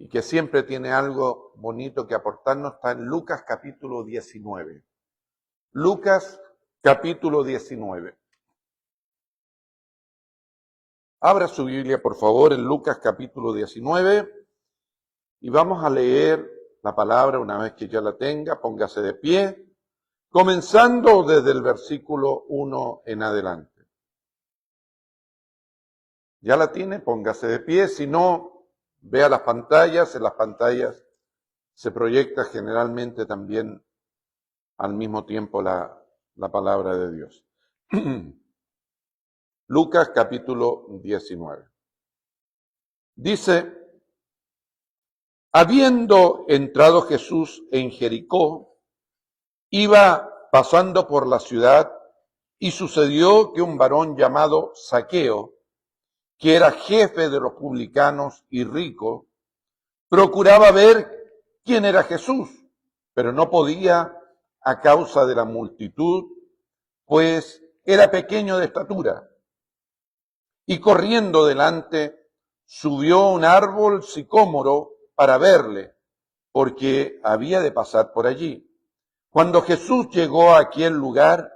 y que siempre tiene algo bonito que aportarnos, está en Lucas capítulo 19. Lucas capítulo 19. Abra su Biblia, por favor, en Lucas capítulo 19 y vamos a leer la palabra una vez que ya la tenga. Póngase de pie, comenzando desde el versículo 1 en adelante. ¿Ya la tiene? Póngase de pie. Si no, vea las pantallas. En las pantallas se proyecta generalmente también al mismo tiempo la palabra de Dios. Lucas capítulo 19. Dice: habiendo entrado Jesús en Jericó, iba pasando por la ciudad, y sucedió que un varón llamado Zaqueo, que era jefe de los publicanos y rico, procuraba ver quién era Jesús, pero no podía a causa de la multitud, pues era pequeño de estatura. Y corriendo delante, subió a un árbol sicómoro para verle, porque había de pasar por allí. Cuando Jesús llegó a aquel lugar,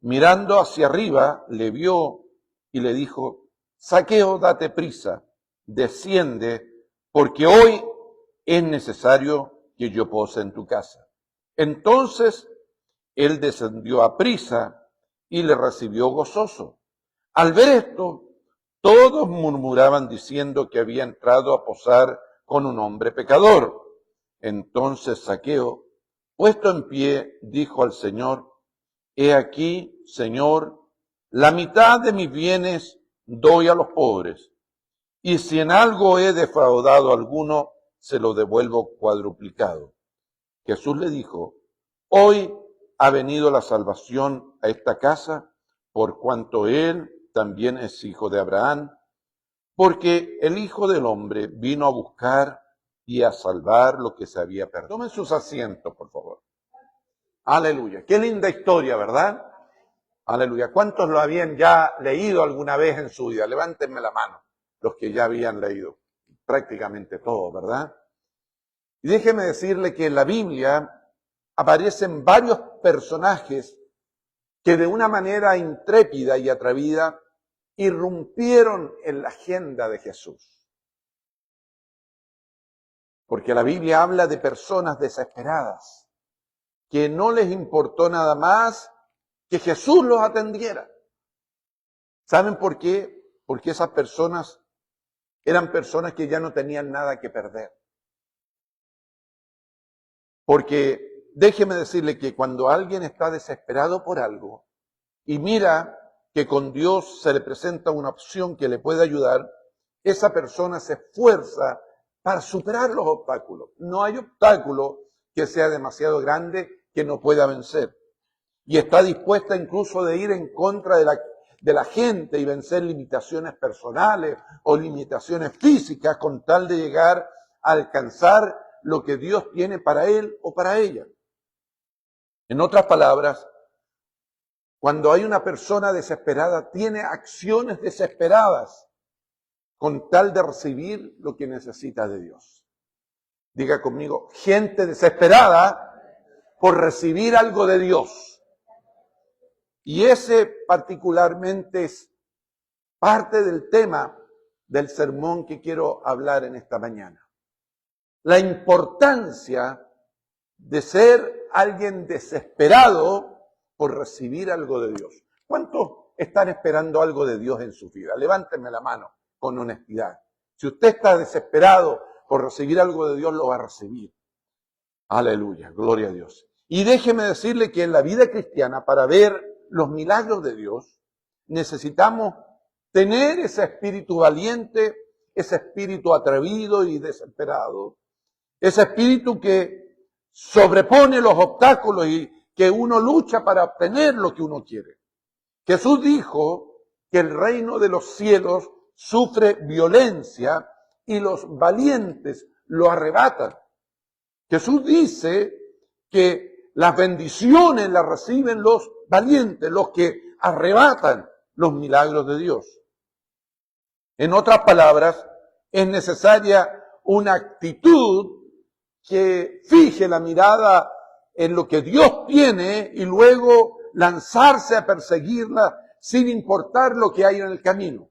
mirando hacia arriba, le vio y le dijo: Zaqueo, date prisa, desciende, porque hoy es necesario que yo pose en tu casa. Entonces él descendió a prisa y le recibió gozoso. Al ver esto, todos murmuraban diciendo que había entrado a posar con un hombre pecador. Entonces Zaqueo, puesto en pie, dijo al Señor: he aquí, Señor, la mitad de mis bienes doy a los pobres, y si en algo he defraudado a alguno, se lo devuelvo cuadruplicado. Jesús le dijo: hoy ha venido la salvación a esta casa, por cuanto él también es hijo de Abraham, porque el Hijo del Hombre vino a buscar y a salvar lo que se había perdido. Tomen sus asientos, por favor. Aleluya. Qué linda historia, ¿verdad? Aleluya. ¿Cuántos lo habían ya leído alguna vez en su vida? Levántenme la mano, los que ya habían leído. Prácticamente todo, ¿verdad? Y déjeme decirle que en la Biblia aparecen varios personajes que de una manera intrépida y atrevida irrumpieron en la agenda de Jesús. Porque la Biblia habla de personas desesperadas, que no les importó nada más que Jesús los atendiera. ¿Saben por qué? Porque esas personas eran personas que ya no tenían nada que perder. Porque déjeme decirle que cuando alguien está desesperado por algo y mira que con Dios se le presenta una opción que le puede ayudar, esa persona se esfuerza para superar los obstáculos. No hay obstáculo que sea demasiado grande que no pueda vencer. Y está dispuesta incluso de ir en contra de la gente y vencer limitaciones personales o limitaciones físicas con tal de llegar a alcanzar lo que Dios tiene para él o para ella. En otras palabras, cuando hay una persona desesperada, tiene acciones desesperadas con tal de recibir lo que necesita de Dios. Diga conmigo: gente desesperada por recibir algo de Dios. Y ese particularmente es parte del tema del sermón que quiero hablar en esta mañana. La importancia de ser alguien desesperado por recibir algo de Dios. ¿Cuántos están esperando algo de Dios en su vida? Levántenme la mano con honestidad. Si usted está desesperado por recibir algo de Dios, lo va a recibir. Aleluya, gloria a Dios. Y déjeme decirle que en la vida cristiana, para ver los milagros de Dios, necesitamos tener ese espíritu valiente, ese espíritu atrevido y desesperado, ese espíritu que sobrepone los obstáculos y que uno lucha para obtener lo que uno quiere. Jesús dijo que el reino de los cielos sufre violencia y los valientes lo arrebatan. Jesús dice que las bendiciones las reciben los valientes, los que arrebatan los milagros de Dios. En otras palabras, es necesaria una actitud que fije la mirada en lo que Dios tiene y luego lanzarse a perseguirla sin importar lo que hay en el camino.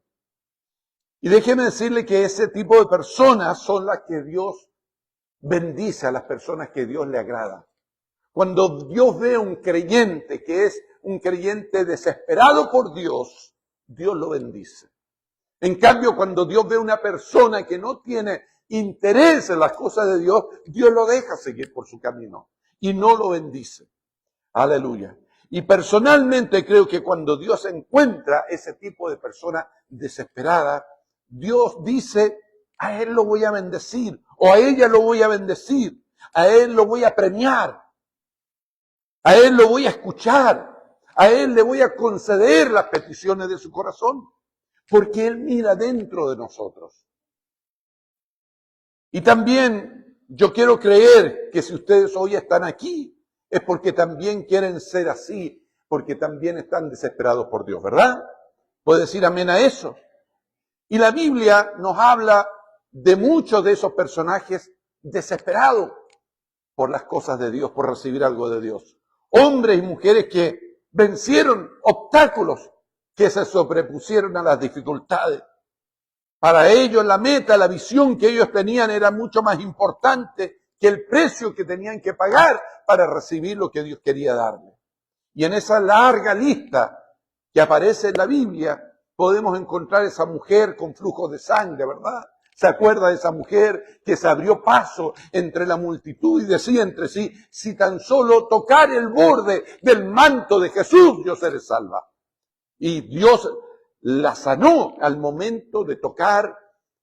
Y déjeme decirle que ese tipo de personas son las que Dios bendice, a las personas que Dios le agrada. Cuando Dios ve a un creyente que es un creyente desesperado por Dios, Dios lo bendice. En cambio, cuando Dios ve a una persona que no tiene interés en las cosas de Dios, Dios lo deja seguir por su camino y no lo bendice. Aleluya. Y personalmente creo que cuando Dios encuentra ese tipo de persona desesperada, Dios dice, a él lo voy a bendecir, o a ella lo voy a bendecir, a él lo voy a premiar, a él lo voy a escuchar, a él le voy a conceder las peticiones de su corazón, porque él mira dentro de nosotros. Y también yo quiero creer que si ustedes hoy están aquí, es porque también quieren ser así, porque también están desesperados por Dios, ¿verdad? ¿Puede decir amén a eso? Y la Biblia nos habla de muchos de esos personajes desesperados por las cosas de Dios, por recibir algo de Dios. Hombres y mujeres que vencieron obstáculos, que se sobrepusieron a las dificultades. Para ellos la meta, la visión que ellos tenían era mucho más importante que el precio que tenían que pagar para recibir lo que Dios quería darles. Y en esa larga lista que aparece en la Biblia, podemos encontrar esa mujer con flujos de sangre, ¿verdad? ¿Se acuerda de esa mujer que se abrió paso entre la multitud y decía entre sí, si tan solo tocar el borde del manto de Jesús, yo seré salva? Y Dios la sanó al momento de tocar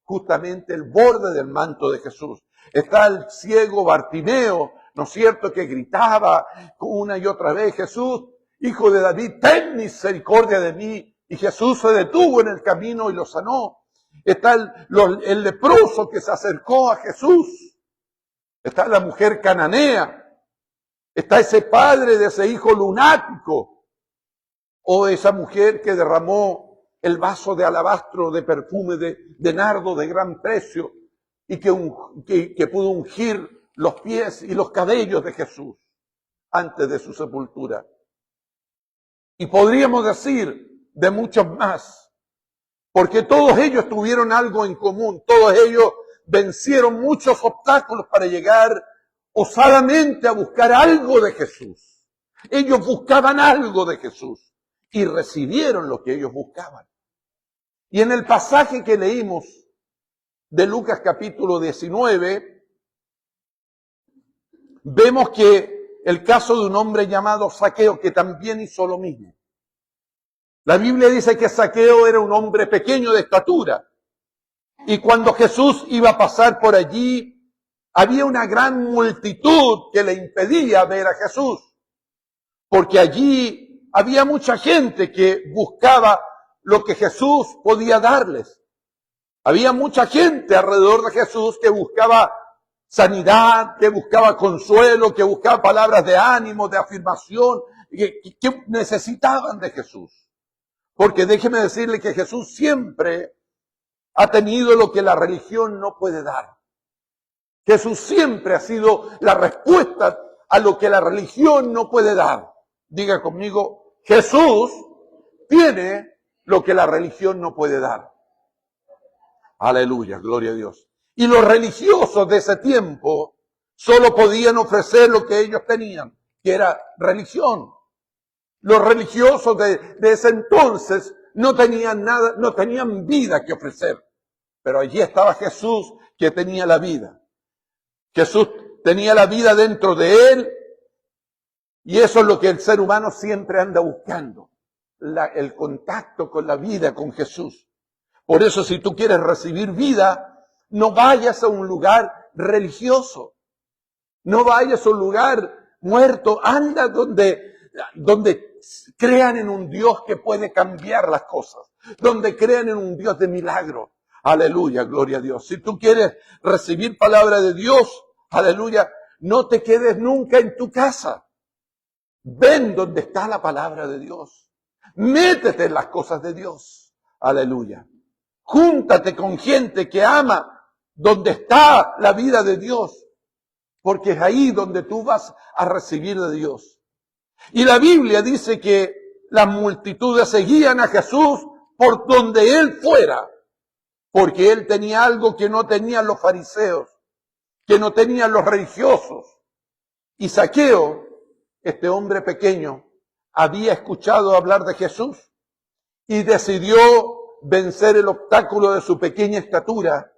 justamente el borde del manto de Jesús. Está el ciego Bartimeo, ¿no es cierto?, que gritaba una y otra vez, Jesús, Hijo de David, ten misericordia de mí. Y Jesús se detuvo en el camino y lo sanó. Está el leproso que se acercó a Jesús. Está la mujer cananea. Está ese padre de ese hijo lunático. O esa mujer que derramó el vaso de alabastro de perfume de nardo de gran precio y que pudo ungir los pies y los cabellos de Jesús antes de su sepultura. Y podríamos decir de muchos más, porque todos ellos tuvieron algo en común, todos ellos vencieron muchos obstáculos para llegar osadamente a buscar algo de Jesús. Ellos buscaban algo de Jesús y recibieron lo que ellos buscaban. Y en el pasaje que leímos de Lucas capítulo 19, vemos que el caso de un hombre llamado Zaqueo, que también hizo lo mismo. La Biblia dice que Zaqueo era un hombre pequeño de estatura. Y cuando Jesús iba a pasar por allí, había una gran multitud que le impedía ver a Jesús. Porque allí había mucha gente que buscaba lo que Jesús podía darles. Había mucha gente alrededor de Jesús que buscaba sanidad, que buscaba consuelo, que buscaba palabras de ánimo, de afirmación, que necesitaban de Jesús. Porque déjeme decirle que Jesús siempre ha tenido lo que la religión no puede dar. Jesús siempre ha sido la respuesta a lo que la religión no puede dar. Diga conmigo, Jesús tiene lo que la religión no puede dar. Aleluya, gloria a Dios. Y los religiosos de ese tiempo solo podían ofrecer lo que ellos tenían, que era religión. Los religiosos de ese entonces no tenían nada, no tenían vida que ofrecer. Pero allí estaba Jesús que tenía la vida. Jesús tenía la vida dentro de él. Y eso es lo que el ser humano siempre anda buscando. El contacto con la vida, con Jesús. Por eso si tú quieres recibir vida, no vayas a un lugar religioso. No vayas a un lugar muerto. Anda donde crean en un Dios que puede cambiar las cosas. Donde crean en un Dios de milagro. Aleluya, gloria a Dios. Si tú quieres recibir palabra de Dios, aleluya, no te quedes nunca en tu casa. Ven donde está la palabra de Dios. Métete en las cosas de Dios. Aleluya. Júntate con gente que ama donde está la vida de Dios, porque es ahí donde tú vas a recibir de Dios. Y la Biblia dice que las multitudes seguían a Jesús por donde Él fuera, porque Él tenía algo que no tenían los fariseos, que no tenían los religiosos. Y Zaqueo, este hombre pequeño, había escuchado hablar de Jesús y decidió vencer el obstáculo de su pequeña estatura,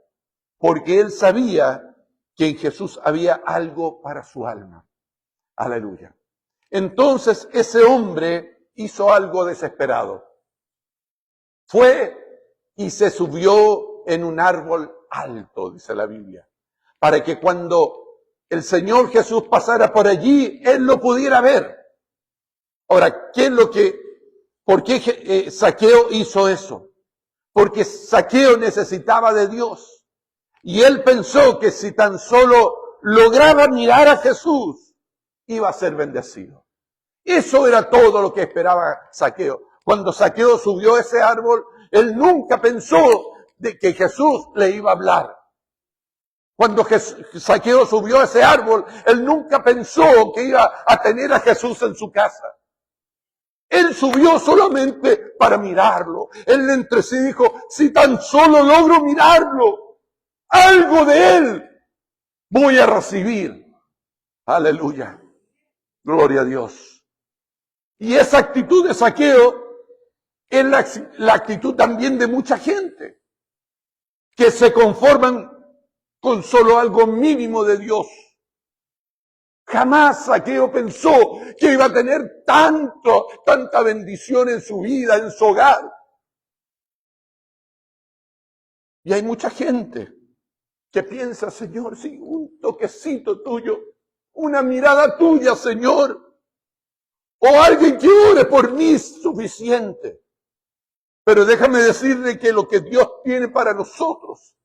porque él sabía que en Jesús había algo para su alma. Aleluya. Entonces ese hombre hizo algo desesperado. Fue y se subió en un árbol alto, dice la Biblia, para que cuando el Señor Jesús pasara por allí, él lo pudiera ver. Ahora, ¿por qué Zaqueo hizo eso? Porque Zaqueo necesitaba de Dios. Y él pensó que si tan solo lograba mirar a Jesús, iba a ser bendecido. Eso era todo lo que esperaba Zaqueo. Cuando Zaqueo subió a ese árbol, él nunca pensó de que Jesús le iba a hablar. Cuando Zaqueo subió a ese árbol, él nunca pensó que iba a tener a Jesús en su casa. Él subió solamente para mirarlo. Él entre sí dijo, si tan solo logro mirarlo, algo de él voy a recibir. Aleluya. Gloria a Dios. Y esa actitud de Zaqueo es la actitud también de mucha gente que se conforman con solo algo mínimo de Dios. Jamás Zaqueo pensó que iba a tener tanta bendición en su vida, en su hogar. Y hay mucha gente que piensa, Señor, sí, un toquecito tuyo, una mirada tuya, Señor, o alguien que ore por mí es suficiente. Pero déjame decirle que lo que Dios tiene para nosotros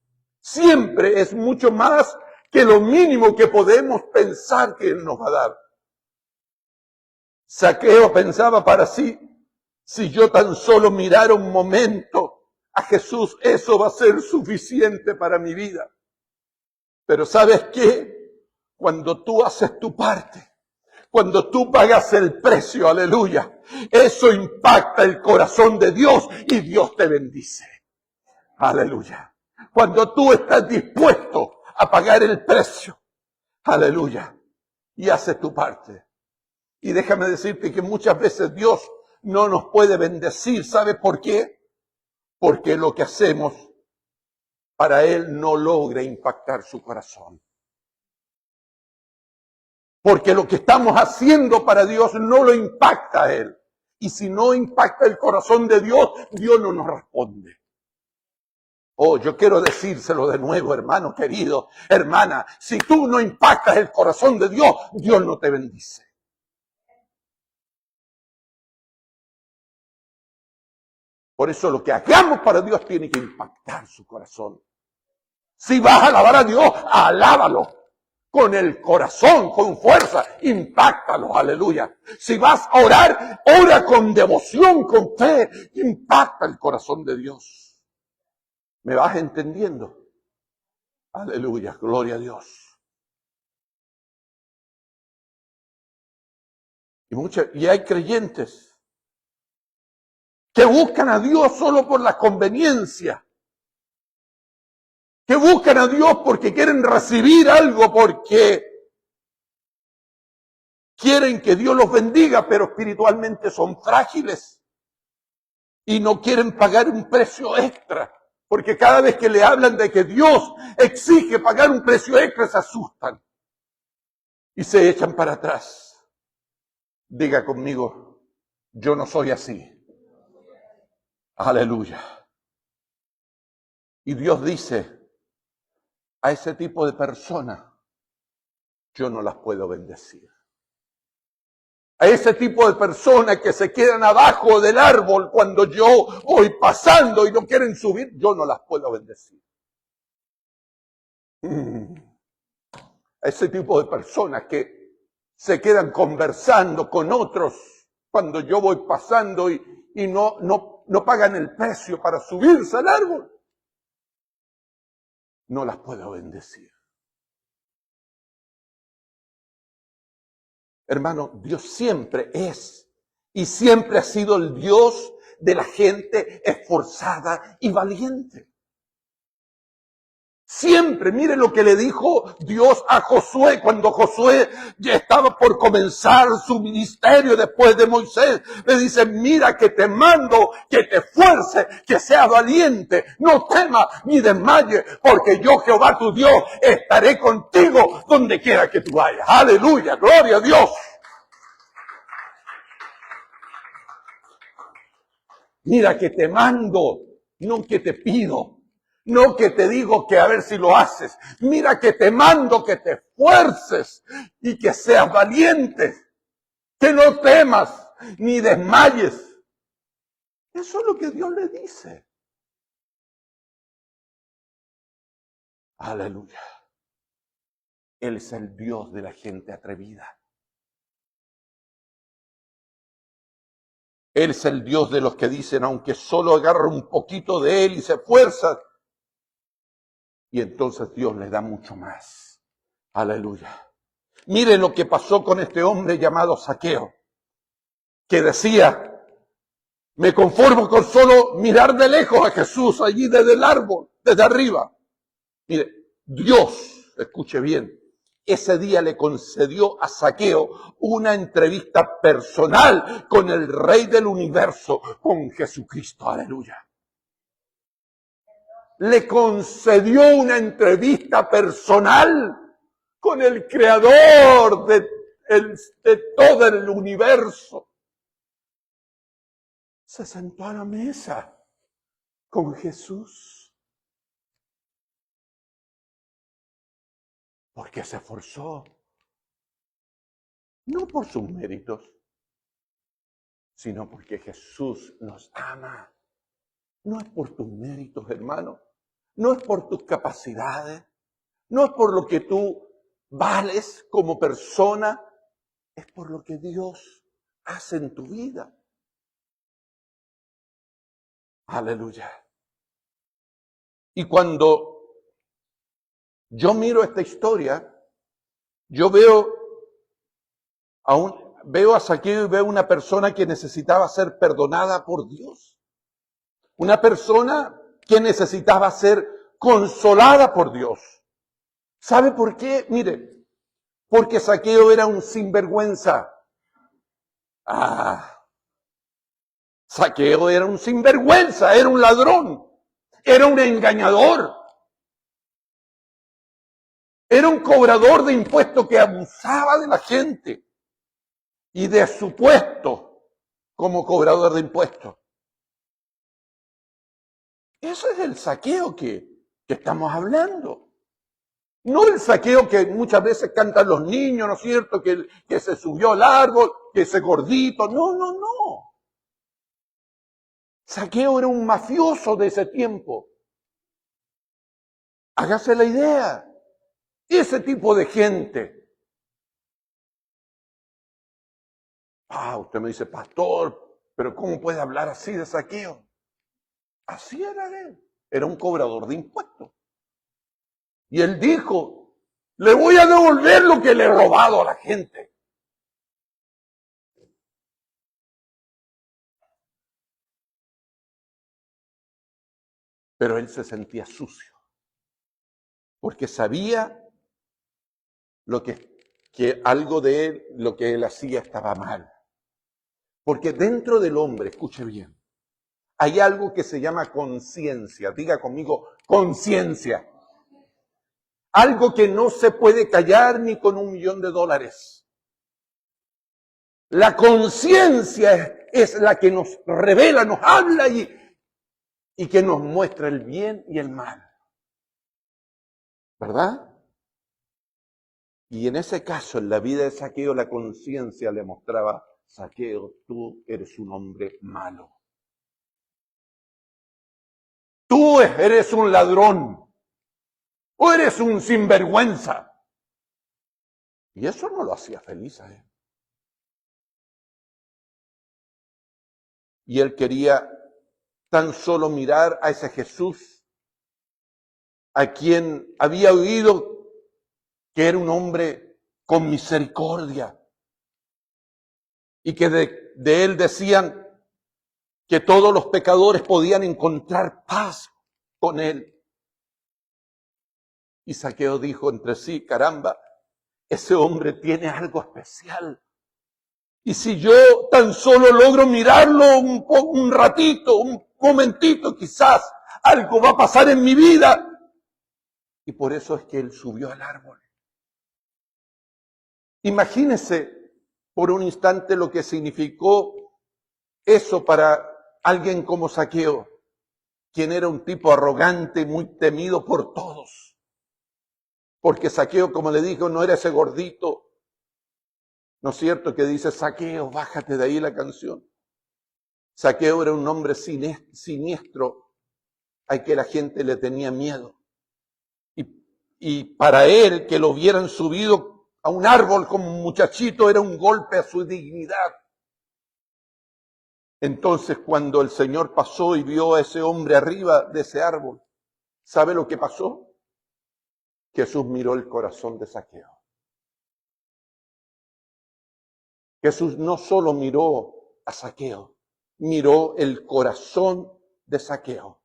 siempre es mucho más que lo mínimo que podemos pensar que Él nos va a dar. Zaqueo pensaba para sí, si yo tan solo mirara un momento a Jesús, eso va a ser suficiente para mi vida. Pero ¿sabes qué? Cuando tú haces tu parte, cuando tú pagas el precio, aleluya, eso impacta el corazón de Dios y Dios te bendice. Aleluya. Cuando tú estás dispuesto a pagar el precio, aleluya, y haces tu parte. Y déjame decirte que muchas veces Dios no nos puede bendecir. ¿Sabe por qué? Porque lo que hacemos para Él no logra impactar su corazón. Porque lo que estamos haciendo para Dios no lo impacta a Él. Y si no impacta el corazón de Dios, Dios no nos responde. Oh, yo quiero decírselo de nuevo, hermano querido, hermana, si tú no impactas el corazón de Dios, Dios no te bendice. Por eso lo que hagamos para Dios tiene que impactar su corazón. Si vas a alabar a Dios, alábalo con el corazón, con fuerza, impáctalo, aleluya. Si vas a orar, ora con devoción, con fe, impacta el corazón de Dios. ¿Me vas entendiendo? Aleluya, gloria a Dios. Y hay creyentes que buscan a Dios solo por la conveniencia, que buscan a Dios porque quieren recibir algo, porque quieren que Dios los bendiga, pero espiritualmente son frágiles y no quieren pagar un precio extra. Porque cada vez que le hablan de que Dios exige pagar un precio extra, se asustan y se echan para atrás. Diga conmigo, yo no soy así. Aleluya. Y Dios dice, a ese tipo de personas, yo no las puedo bendecir. A ese tipo de personas que se quedan abajo del árbol cuando yo voy pasando y no quieren subir, yo no las puedo bendecir. A ese tipo de personas que se quedan conversando con otros cuando yo voy pasando y no pagan el precio para subirse al árbol. no las puedo bendecir. Hermano, Dios siempre es y siempre ha sido el Dios de la gente esforzada y valiente. Siempre, mire lo que le dijo Dios a Josué cuando Josué ya estaba por comenzar su ministerio después de Moisés. Le dice, mira que te mando, que te esfuerces, que seas valiente, no temas ni desmayes, porque yo Jehová tu Dios estaré contigo donde quiera que tú vayas. Aleluya, gloria a Dios. Mira que te mando, no que te pido. No que te digo que a ver si lo haces. Mira que te mando que te esfuerces y que seas valiente. Que no temas ni desmayes. Eso es lo que Dios le dice. Aleluya. Él es el Dios de la gente atrevida. Él es el Dios de los que dicen, aunque solo agarra un poquito de Él y se esfuerza, y entonces Dios les da mucho más. Aleluya. Miren lo que pasó con este hombre llamado Zaqueo, que decía, me conformo con solo mirar de lejos a Jesús allí desde el árbol, desde arriba. Mire, Dios, escuche bien, ese día le concedió a Zaqueo una entrevista personal con el Rey del Universo, con Jesucristo. Aleluya. Le concedió una entrevista personal con el Creador de todo el universo. Se sentó a la mesa con Jesús. Porque se esforzó. No por sus méritos, sino porque Jesús nos ama. No es por tus méritos, hermano. No es por tus capacidades. No es por lo que tú vales como persona. Es por lo que Dios hace en tu vida. Aleluya. Y cuando yo miro esta historia, yo veo a Zaqueo y veo una persona que necesitaba ser perdonada por Dios. Una persona que necesitaba ser consolada por Dios. ¿Sabe por qué? Mire, porque Zaqueo era un sinvergüenza. Zaqueo era un sinvergüenza, era un ladrón, era un engañador. Era un cobrador de impuestos que abusaba de la gente y de su puesto como cobrador de impuestos. Ese es el Zaqueo que estamos hablando. No el Zaqueo que muchas veces cantan los niños, ¿no es cierto? Que se subió al árbol, que ese gordito. No, no, no. Zaqueo era un mafioso de ese tiempo. Hágase la idea. Ese tipo de gente. Usted me dice, pastor, pero ¿cómo puede hablar así de Zaqueo? Así era él. Era un cobrador de impuestos. Y él dijo, le voy a devolver lo que le he robado a la gente. Pero él se sentía sucio. Porque sabía que algo de él, lo que él hacía estaba mal. Porque dentro del hombre, escuche bien, hay algo que se llama conciencia. Diga conmigo, conciencia. Algo que no se puede callar ni con $1.000.000. La conciencia es la que nos revela, nos habla y que nos muestra el bien y el mal. ¿Verdad? Y en ese caso, en la vida de Zaqueo, la conciencia le mostraba, Zaqueo, tú eres un hombre malo. Tú eres un ladrón. O eres un sinvergüenza. Y eso no lo hacía feliz a él. Y él quería tan solo mirar a ese Jesús a quien había oído que era un hombre con misericordia y que de él decían que todos los pecadores podían encontrar paz con él. Y Zaqueo dijo entre sí, caramba, ese hombre tiene algo especial. Y si yo tan solo logro mirarlo un ratito, un momentito, quizás algo va a pasar en mi vida. Y por eso es que él subió al árbol. Imagínese por un instante lo que significó eso para alguien como Zaqueo, quien era un tipo arrogante y muy temido por todos. Porque Zaqueo, como le dijo, no era ese gordito, ¿no es cierto? Que dice, Zaqueo, bájate de ahí la canción. Zaqueo era un hombre siniestro al que la gente le tenía miedo. Y para él, que lo hubieran subido a un árbol como un muchachito, era un golpe a su dignidad. Entonces, cuando el Señor pasó y vio a ese hombre arriba de ese árbol, ¿sabe lo que pasó? Jesús miró el corazón de Zaqueo. Jesús no solo miró a Zaqueo, miró el corazón de Zaqueo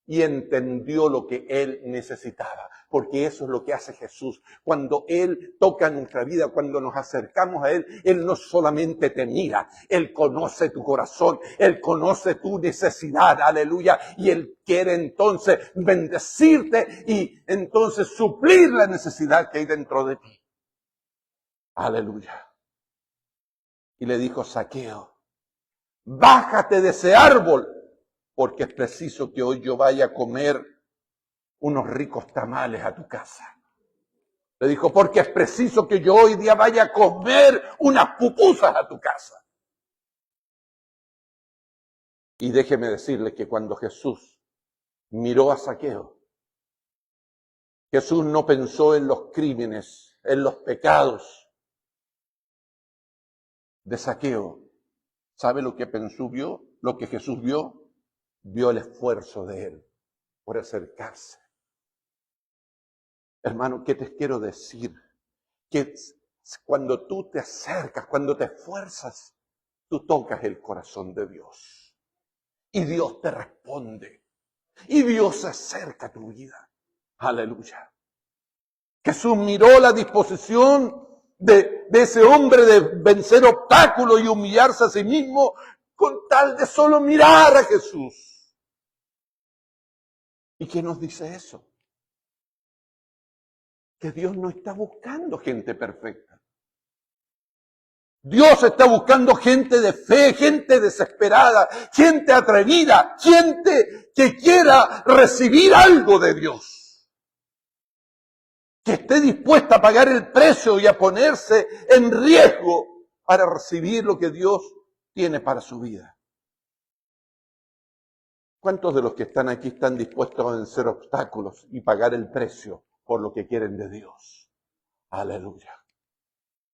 y entendió lo que él necesitaba, porque eso es lo que hace Jesús. Cuando Él toca nuestra vida, cuando nos acercamos a Él, Él no solamente te mira, Él conoce tu corazón, Él conoce tu necesidad, aleluya, y Él quiere entonces bendecirte y entonces suplir la necesidad que hay dentro de ti. Aleluya. Y le dijo, Zaqueo, bájate de ese árbol, porque es preciso que hoy yo vaya a comer unos ricos tamales a tu casa. Le dijo, porque es preciso que yo hoy día vaya a comer unas pupusas a tu casa. Y déjeme decirle que cuando Jesús miró a Zaqueo, Jesús no pensó en los crímenes, en los pecados de Zaqueo. ¿Sabe lo que vio? Lo que Jesús vio. Vio el esfuerzo de él por acercarse. Hermano, ¿qué te quiero decir? Que cuando tú te acercas, cuando te esfuerzas, tú tocas el corazón de Dios. Y Dios te responde. Y Dios se acerca a tu vida. Aleluya. Jesús miró la disposición de ese hombre de vencer obstáculos y humillarse a sí mismo con tal de solo mirar a Jesús. ¿Y qué nos dice eso? Que Dios no está buscando gente perfecta. Dios está buscando gente de fe, gente desesperada, gente atrevida, gente que quiera recibir algo de Dios. Que esté dispuesta a pagar el precio y a ponerse en riesgo para recibir lo que Dios tiene para su vida. ¿Cuántos de los que están aquí están dispuestos a vencer obstáculos y pagar el precio por lo que quieren de Dios? Aleluya.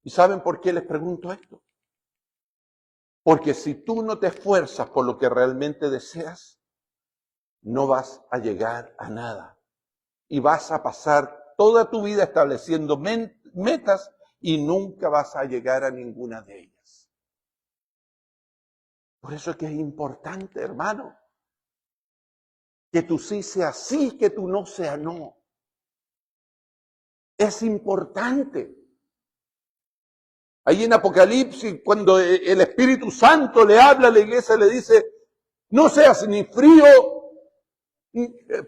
¿Y saben por qué les pregunto esto? Porque si tú no te esfuerzas por lo que realmente deseas, no vas a llegar a nada. Y vas a pasar toda tu vida estableciendo metas y nunca vas a llegar a ninguna de ellas. Por eso es que es importante, hermano, que tu sí sea sí, que tu no sea no. Es importante. Ahí en Apocalipsis, cuando el Espíritu Santo le habla a la iglesia, le dice, no seas ni frío,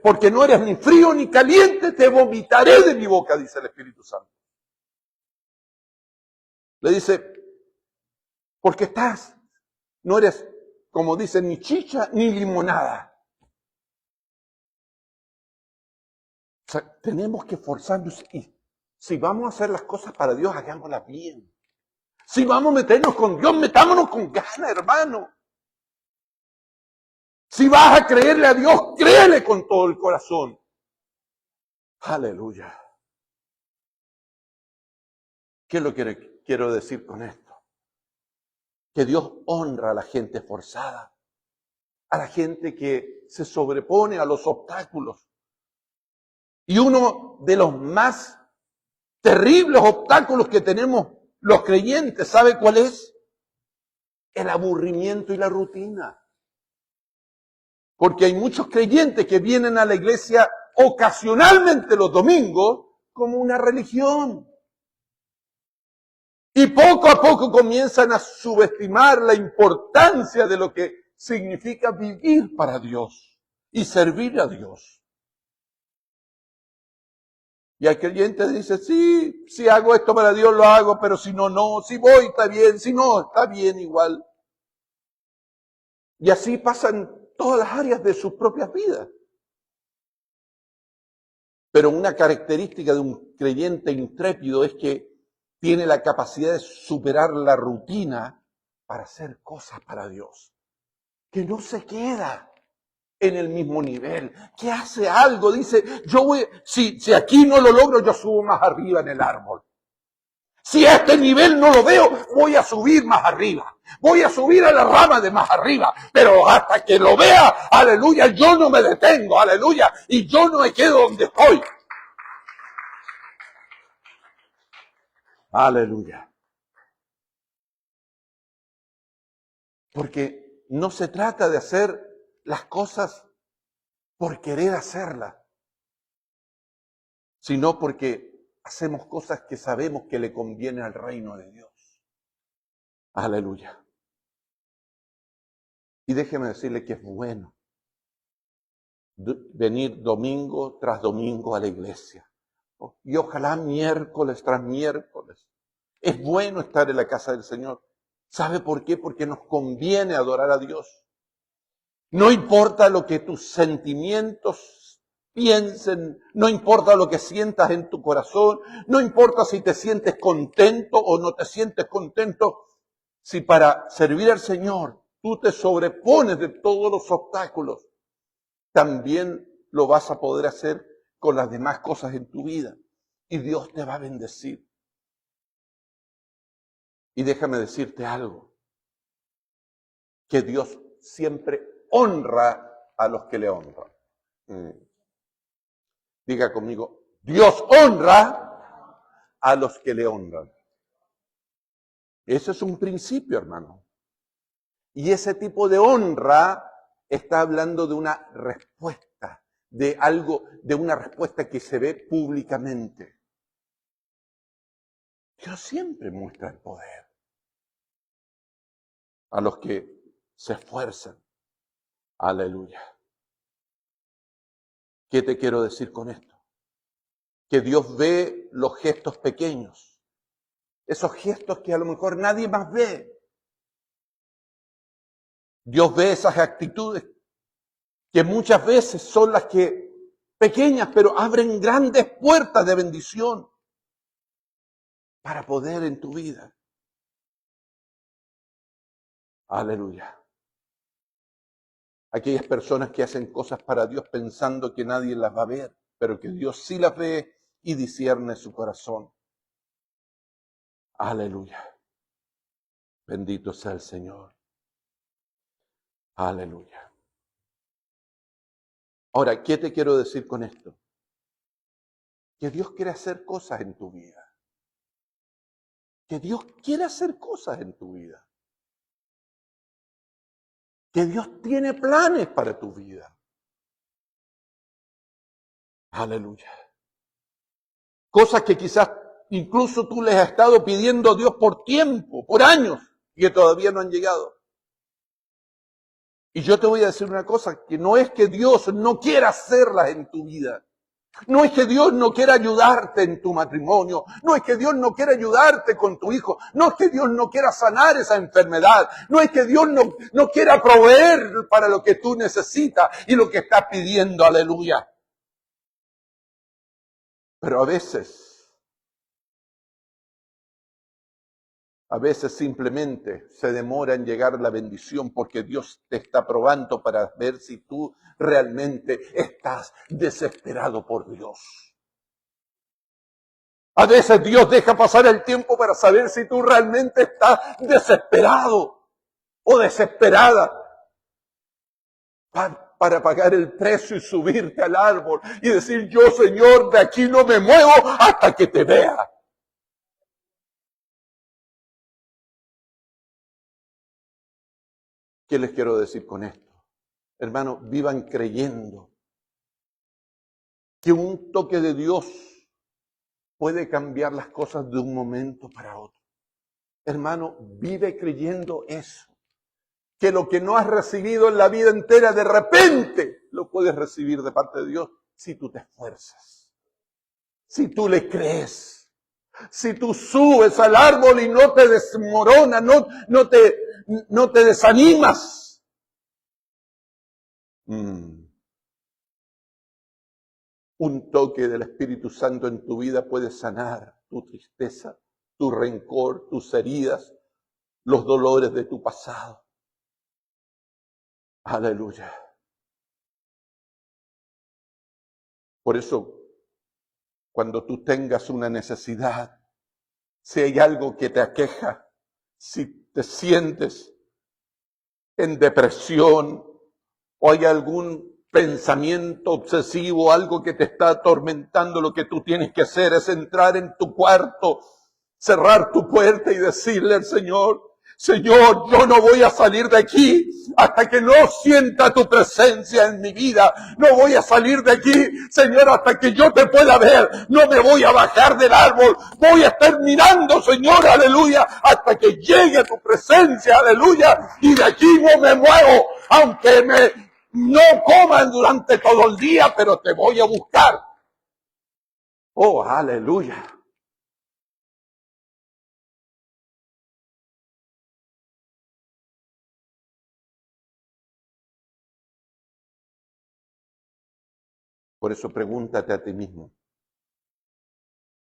porque no eres ni frío ni caliente, te vomitaré de mi boca, dice el Espíritu Santo. Le dice, porque no eres, como dicen, ni chicha ni limonada. O sea, tenemos que esforzarnos y si vamos a hacer las cosas para Dios, hagámoslas bien. Si vamos a meternos con Dios, metámonos con ganas, hermano. Si vas a creerle a Dios, créele con todo el corazón. Aleluya. ¿Qué es lo que quiero decir con esto? Que Dios honra a la gente esforzada, a la gente que se sobrepone a los obstáculos. Y uno de los más terribles obstáculos que tenemos los creyentes, ¿sabe cuál es? El aburrimiento y la rutina. Porque hay muchos creyentes que vienen a la iglesia ocasionalmente los domingos como una religión. Y poco a poco comienzan a subestimar la importancia de lo que significa vivir para Dios y servir a Dios. Y el creyente dice, sí, si hago esto para Dios lo hago, pero si no, no, si voy está bien, si no, está bien igual. Y así pasan todas las áreas de sus propias vidas. Pero una característica de un creyente intrépido es que tiene la capacidad de superar la rutina para hacer cosas para Dios. Que no se queda en el mismo nivel, que hace algo, dice, yo voy, si aquí no lo logro, yo subo más arriba en el árbol. Si a este nivel no lo veo, voy a subir más arriba. Voy a subir a la rama de más arriba. Pero hasta que lo vea, aleluya, yo no me detengo, aleluya. Y yo no me quedo donde estoy. Aleluya. Porque no se trata de hacer las cosas por querer hacerlas, sino porque hacemos cosas que sabemos que le conviene al reino de Dios. Aleluya. Y déjeme decirle que es bueno venir domingo tras domingo a la iglesia. Y ojalá miércoles tras miércoles. Es bueno estar en la casa del Señor. ¿Sabe por qué? Porque nos conviene adorar a Dios. No importa lo que tus sentimientos piensen, no importa lo que sientas en tu corazón, no importa si te sientes contento o no te sientes contento, si para servir al Señor tú te sobrepones de todos los obstáculos, también lo vas a poder hacer con las demás cosas en tu vida y Dios te va a bendecir. Y déjame decirte algo, que Dios siempre honra a los que le honran. Diga conmigo, Dios honra a los que le honran. Eso es un principio, hermano. Y ese tipo de honra está hablando de una respuesta, de algo, de una respuesta que se ve públicamente. Dios siempre muestra el poder a los que se esfuerzan. Aleluya. ¿Qué te quiero decir con esto? Que Dios ve los gestos pequeños, esos gestos que a lo mejor nadie más ve. Dios ve esas actitudes que muchas veces son las que pequeñas, pero abren grandes puertas de bendición para poder en tu vida. Aleluya. Aquellas personas que hacen cosas para Dios pensando que nadie las va a ver, pero que Dios sí las ve y discierne su corazón. Aleluya. Bendito sea el Señor. Aleluya. Ahora, ¿qué te quiero decir con esto? Que Dios quiere hacer cosas en tu vida. Que Dios quiere hacer cosas en tu vida. Que Dios tiene planes para tu vida. Aleluya. Cosas que quizás incluso tú les has estado pidiendo a Dios por tiempo, por años, y que todavía no han llegado. Y yo te voy a decir una cosa, que no es que Dios no quiera hacerlas en tu vida. No es que Dios no quiera ayudarte en tu matrimonio. No es que Dios no quiera ayudarte con tu hijo. No es que Dios no quiera sanar esa enfermedad. No es que Dios no quiera proveer para lo que tú necesitas y lo que estás pidiendo. Aleluya. Pero a veces simplemente se demora en llegar la bendición porque Dios te está probando para ver si tú realmente estás desesperado por Dios. A veces Dios deja pasar el tiempo para saber si tú realmente estás desesperado o desesperada para pagar el precio y subirte al árbol y decir, yo, Señor, de aquí no me muevo hasta que te vea. ¿Qué les quiero decir con esto? Hermano, vivan creyendo que un toque de Dios puede cambiar las cosas de un momento para otro. Hermano, vive creyendo eso. Que lo que no has recibido en la vida entera, de repente lo puedes recibir de parte de Dios si tú te esfuerzas. Si tú le crees. Si tú subes al árbol y no te desmoronas, no te desanimas. Un toque del Espíritu Santo en tu vida puede sanar tu tristeza, tu rencor, tus heridas, los dolores de tu pasado. Aleluya. Por eso, cuando tú tengas una necesidad, si hay algo que te aqueja, si te sientes en depresión o hay algún pensamiento obsesivo, algo que te está atormentando, lo que tú tienes que hacer es entrar en tu cuarto, cerrar tu puerta y decirle al Señor, Señor, yo no voy a salir de aquí hasta que no sienta tu presencia en mi vida. No voy a salir de aquí, Señor, hasta que yo te pueda ver. No me voy a bajar del árbol. Voy a estar mirando, Señor, aleluya, hasta que llegue tu presencia, aleluya. Y de aquí no me muevo, aunque no coman durante todo el día, pero te voy a buscar. Oh, aleluya. Por eso pregúntate a ti mismo,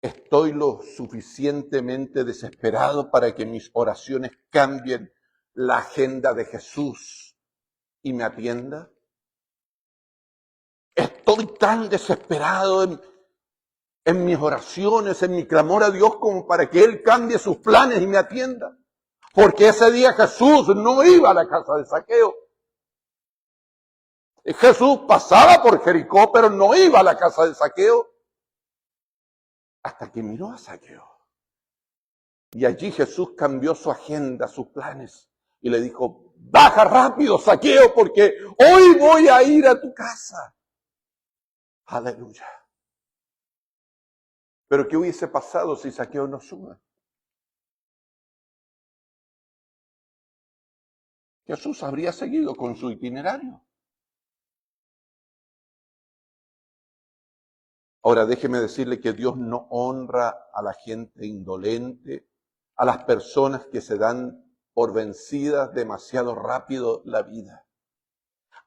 ¿estoy lo suficientemente desesperado para que mis oraciones cambien la agenda de Jesús y me atienda? ¿Estoy tan desesperado en mis oraciones, en mi clamor a Dios como para que Él cambie sus planes y me atienda? Porque ese día Jesús no iba a la casa de Zaqueo. Jesús pasaba por Jericó, pero no iba a la casa de Zaqueo hasta que miró a Zaqueo. Y allí Jesús cambió su agenda, sus planes, y le dijo, baja rápido, Zaqueo, porque hoy voy a ir a tu casa. Aleluya. Pero ¿qué hubiese pasado si Zaqueo no sube? Jesús habría seguido con su itinerario. Ahora déjeme decirle que Dios no honra a la gente indolente, a las personas que se dan por vencidas demasiado rápido la vida.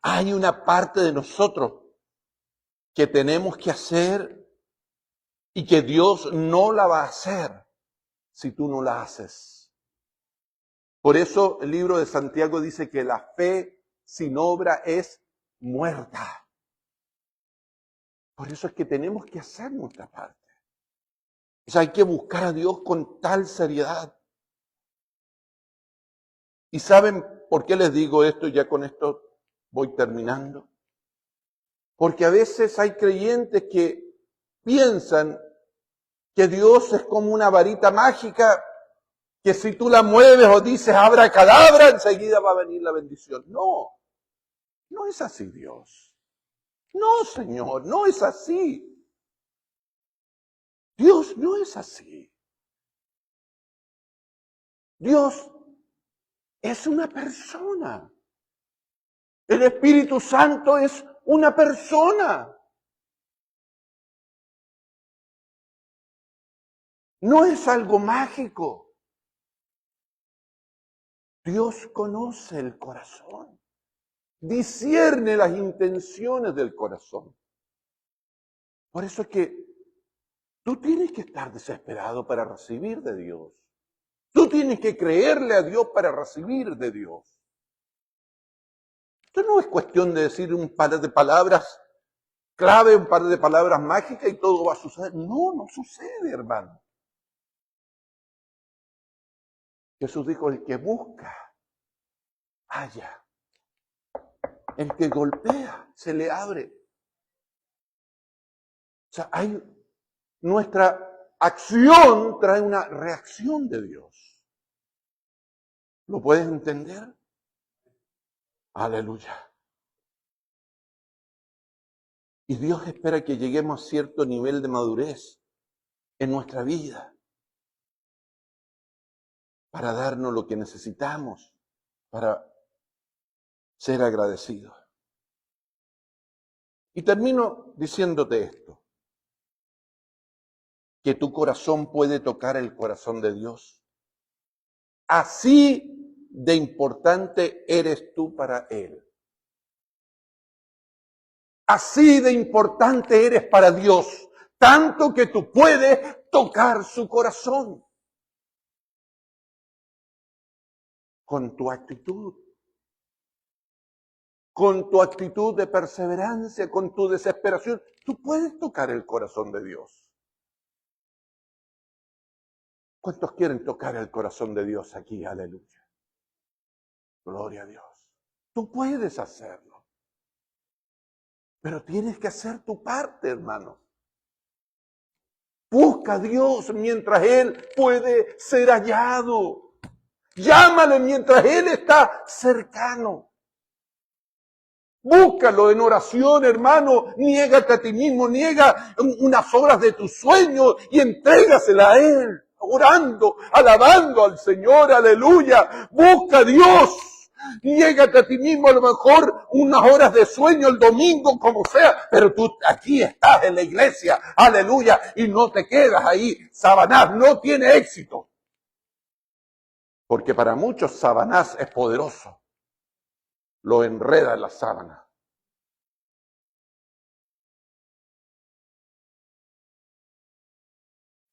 Hay una parte de nosotros que tenemos que hacer y que Dios no la va a hacer si tú no la haces. Por eso el libro de Santiago dice que la fe sin obra es muerta. Por eso es que tenemos que hacer nuestra parte. O sea, hay que buscar a Dios con tal seriedad. ¿Y saben por qué les digo esto? Ya con esto voy terminando. Porque a veces hay creyentes que piensan que Dios es como una varita mágica que si tú la mueves o dices abracadabra, enseguida va a venir la bendición. No, no es así Dios. No, Señor, no es así. Dios no es así. Dios es una persona. El Espíritu Santo es una persona. No es algo mágico. Dios conoce el corazón. Discierne las intenciones del corazón. Por eso es que tú tienes que estar desesperado para recibir de Dios. Tú tienes que creerle a Dios para recibir de Dios. Esto no es cuestión de decir un par de palabras clave, un par de palabras mágicas y todo va a suceder. No, no sucede, hermano. Jesús dijo, el que busca, halla. el que golpea, se le abre. O sea, nuestra acción trae una reacción de Dios. ¿Lo puedes entender? Aleluya. Y Dios espera que lleguemos a cierto nivel de madurez en nuestra vida para darnos lo que necesitamos, para ser agradecidos. Y termino diciéndote esto, que tu corazón puede tocar el corazón de Dios. Así de importante eres tú para Él. Así de importante eres para Dios, tanto que tú puedes tocar su corazón con tu actitud. Con tu actitud de perseverancia, con tu desesperación, tú puedes tocar el corazón de Dios. ¿Cuántos quieren tocar el corazón de Dios aquí? Aleluya. Gloria a Dios. Tú puedes hacerlo. Pero tienes que hacer tu parte, hermano. Busca a Dios mientras Él puede ser hallado. Llámale mientras Él está cercano. Búscalo en oración, hermano. Niégate a ti mismo, niega unas horas de tus sueños y entrégasela a Él. Orando, alabando al Señor, aleluya. Busca a Dios. Niégate a ti mismo a lo mejor unas horas de sueño el domingo, como sea, pero tú aquí estás en la iglesia, aleluya, y no te quedas ahí. Sabanás no tiene éxito. Porque para muchos Sabanás es poderoso. Lo enreda en la sábana.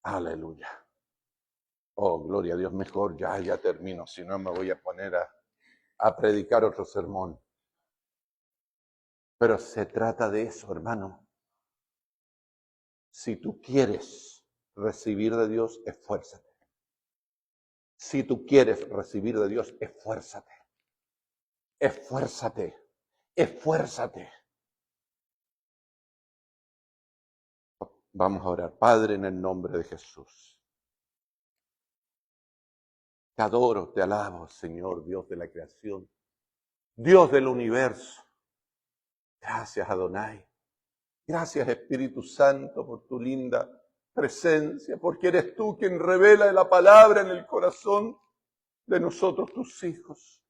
Aleluya. Oh, gloria a Dios, mejor ya termino, si no me voy a poner a predicar otro sermón. Pero se trata de eso, hermano. Si tú quieres recibir de Dios, esfuérzate. Si tú quieres recibir de Dios, esfuérzate. Esfuérzate. Esfuérzate. Vamos a orar. Padre, en el nombre de Jesús. Te adoro, te alabo, Señor, Dios de la creación. Dios del universo. Gracias, Adonai. Gracias, Espíritu Santo, por tu linda presencia, porque eres tú quien revela la palabra en el corazón de nosotros, tus hijos.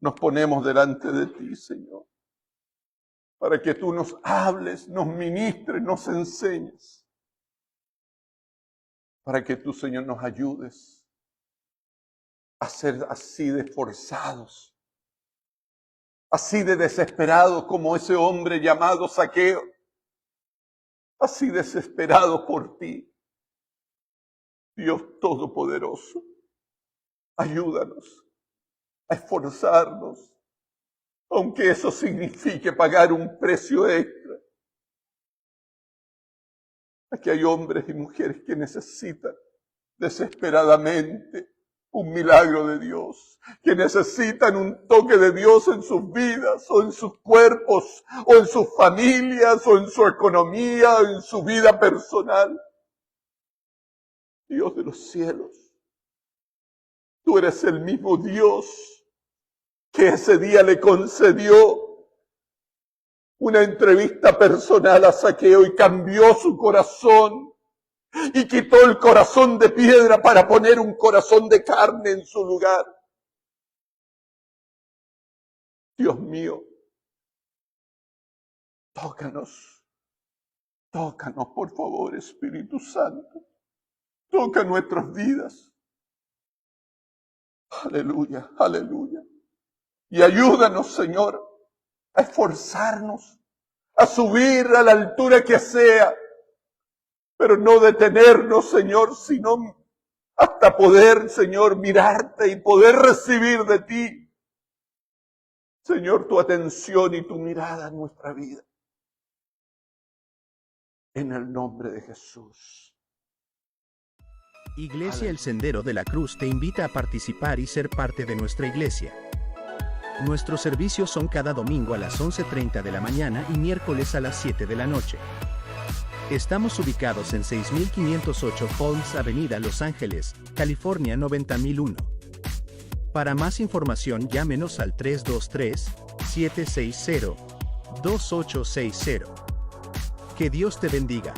Nos ponemos delante de ti, Señor, para que tú nos hables, nos ministres, nos enseñes, para que tú, Señor, nos ayudes a ser así de esforzados, así de desesperados como ese hombre llamado Zaqueo, así desesperados por ti. Dios Todopoderoso, ayúdanos a esforzarnos, aunque eso signifique pagar un precio extra. Aquí hay hombres y mujeres que necesitan desesperadamente un milagro de Dios, que necesitan un toque de Dios en sus vidas, o en sus cuerpos, o en sus familias, o en su economía, o en su vida personal. Dios de los cielos, tú eres el mismo Dios que ese día le concedió una entrevista personal a Zaqueo y cambió su corazón y quitó el corazón de piedra para poner un corazón de carne en su lugar. Dios mío, tócanos, tócanos por favor, Espíritu Santo, toca nuestras vidas. Aleluya, aleluya. Y ayúdanos, Señor, a esforzarnos, a subir a la altura que sea, pero no detenernos, Señor, sino hasta poder, Señor, mirarte y poder recibir de ti, Señor, tu atención y tu mirada en nuestra vida. En el nombre de Jesús. Iglesia El Sendero de la Cruz te invita a participar y ser parte de nuestra iglesia. Nuestros servicios son cada domingo a las 11:30 de la mañana y miércoles a las 7 de la noche. Estamos ubicados en 6508 Holmes Avenida, Los Ángeles, California 90001. Para más información llámenos al 323-760-2860. Que Dios te bendiga.